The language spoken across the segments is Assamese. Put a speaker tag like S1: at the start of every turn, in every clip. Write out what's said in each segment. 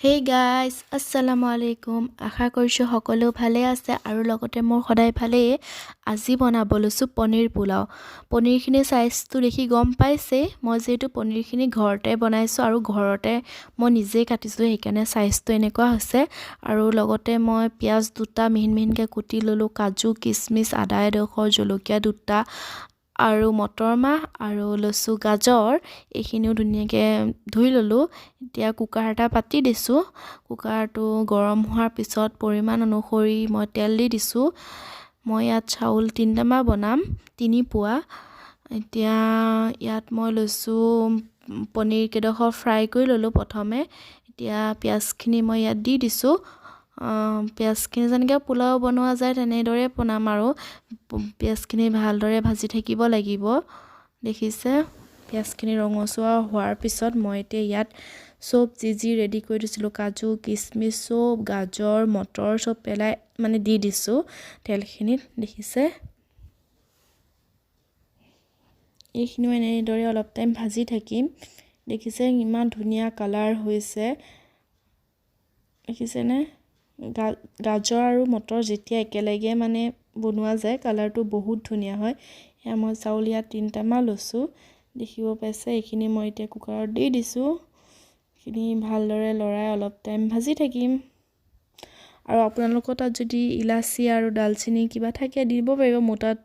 S1: Hey guys, assalamu alaikum. আশা কৰিছো সকলো ভালে আছে আৰু লগতে মোৰ সদায় ভালে। আজি বনাব লৈছো পনীৰ পোলাও। পনীৰখিনি সাইজটো দেখি গম পাইছে। মই যেটো পনীৰখিনি ঘৰতে বনাইছো আৰু ঘৰতে মই নিজে কাটিছো সেইকাৰণে সাইজটো এনেকুৱা হৈছে আৰু লগতে মই পিয়াজ দুটা মিহিনকে কুটি ললো, কাজু, কিচমিচ, আদা এডোখৰ, জলকীয়া দুটা আৰু মটৰ মাহ আৰু লসু গাজৰ এইখিনিও ধুনীয়াকৈ ধুই ললো। এতিয়া কুকাৰ এটা পাতি দিছো। কুকাৰটো গৰম হোৱাৰ পিছত পৰিমাণ অনুসৰি মই তেল দি দিছো। মই ইয়াত চাউল 3টা বনাম, 3 পোৱা। এতিয়া ইয়াত মই লসু পনীৰ কেডোখৰ ফ্ৰাই কৰি ললো প্ৰথমে। এতিয়া পিয়াজখিনি মই ইয়াত দি দিছো। পিয়াজখিনি যেনেকৈ পোলাও বনোৱা যায় তেনেদৰে বনাম আৰু পিয়াজখিনি ভালদৰে ভাজি থাকিব লাগিব। দেখিছে পিয়াজখিনি ৰঙচুৱা হোৱাৰ পিছত মই এতিয়া ইয়াত সব যি ৰেডি কৰি দিছিলো, কাজু, কিচমিচ, সব গাজৰ, মটৰ সব পেলাই মানে দি দিছো তেলখিনিত। দেখিছে এইখিনিও এনেদৰে অলপ টাইম ভাজি থাকিম। দেখিছে ইমান ধুনীয়া কালাৰ হৈছে। দেখিছে নে গাজৰ আৰু মটৰ যেতিয়া একেলগে মানে বনোৱা যায় কালাৰটো বহুত ধুনীয়া হয়। এয়া মই চাউল ইয়াত 3টা লৈছো। দেখিব পাইছে এইখিনি মই এতিয়া কুকাৰত দি দিছো। এইখিনি ভালদৰে লৰাই অলপ টাইম ভাজি থাকিম। আৰু আপোনালোকৰ তাত যদি ইলাচি আৰু দালচিনি কিবা থাকে দিব পাৰিব। মোৰ তাত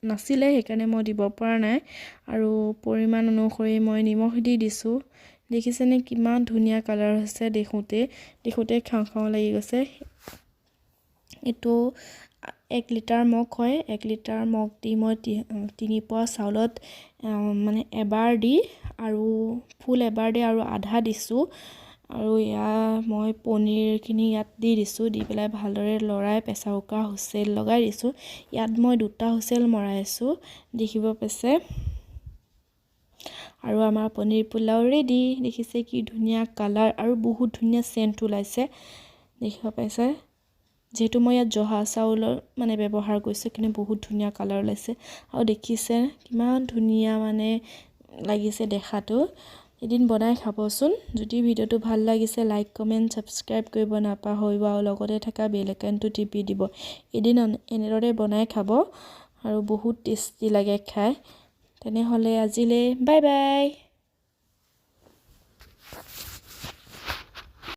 S1: নাছিলে সেইকাৰণে মই দিব পৰা নাই। আৰু পৰিমাণ অনুসৰি মই নিমখ দি দিছো। দেখিছেনে কিমান ধুনীয়া কালাৰ হৈছে। দেখোতে খাওঁ লাগি গৈছে। এটো 1 লিটাৰ মগ হয়। 1 লিটাৰ মগ দি মই 3 পোৱা চাউলত মানে এবাৰ দি আৰু ফুল এবাৰ দি আৰু আধা দিছো। আৰু ইয়া মই পনীৰখিনি ইয়াত দি দিছো। দি পেলাই ভালদৰে লৰাই প্ৰেছাৰ কুকাৰ হুইচেল লগাই দিছো। ইয়াত মই 2টা হুইচেল মৰাইছো। দেখিব পাইছে আৰু আমাৰ পনীৰ পোলাও ৰেডি। দেখিছে কি ধুনীয়া কালাৰ আৰু বহুত ধুনীয়া সেন্ট ওলাইছে। দেখিব পাইছে যেহেতু মই ইয়াত জহা চাউলৰ মানে ব্যৱহাৰ কৰিছো কিন্তু বহুত ধুনীয়া কালাৰ ওলাইছে। আৰু দেখিছে কিমান ধুনীয়া মানে লাগিছে দেখাটো। এদিন বনাই খাবচোন। যদি ভিডিওটো ভাল লাগিছে লাইক, কমেন্ট, সাবস্ক্ৰাইব কৰিব নাপাহৰিব আৰু লগতে থকা বেল আইকনটো টিপি দিব। এদিন এনেদৰে বনাই খাব আৰু বহুত টেষ্টি লাগে খাই। তেনেহলে আজিলে বাই বাই।